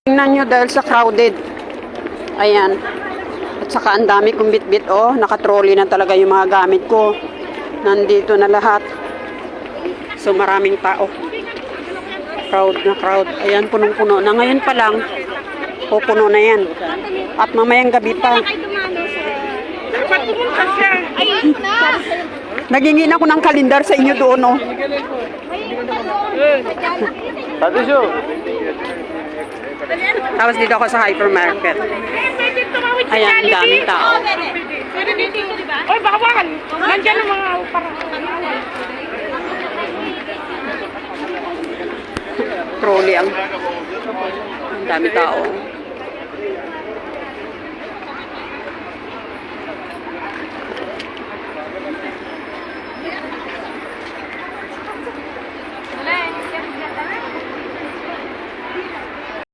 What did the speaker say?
Tingnan nyo dahil sa crowded. Ayan. At saka ang dami kong bit-bit. Oh, nakatrolley na talaga yung mga gamit ko. Nandito na lahat. So maraming tao. Crowd na crowd. Ayan, punong-puno na. Ngayon pa lang, pupuno na yan. At mamayang gabi pa. Nagingin ako ng kalendar sa inyo doon, oh. Tapos dito ako sa hypermarket. Ayan, ang daming tao. Oy, bakawan! Nandiyan ang mga parang... Trolley ang dami tao.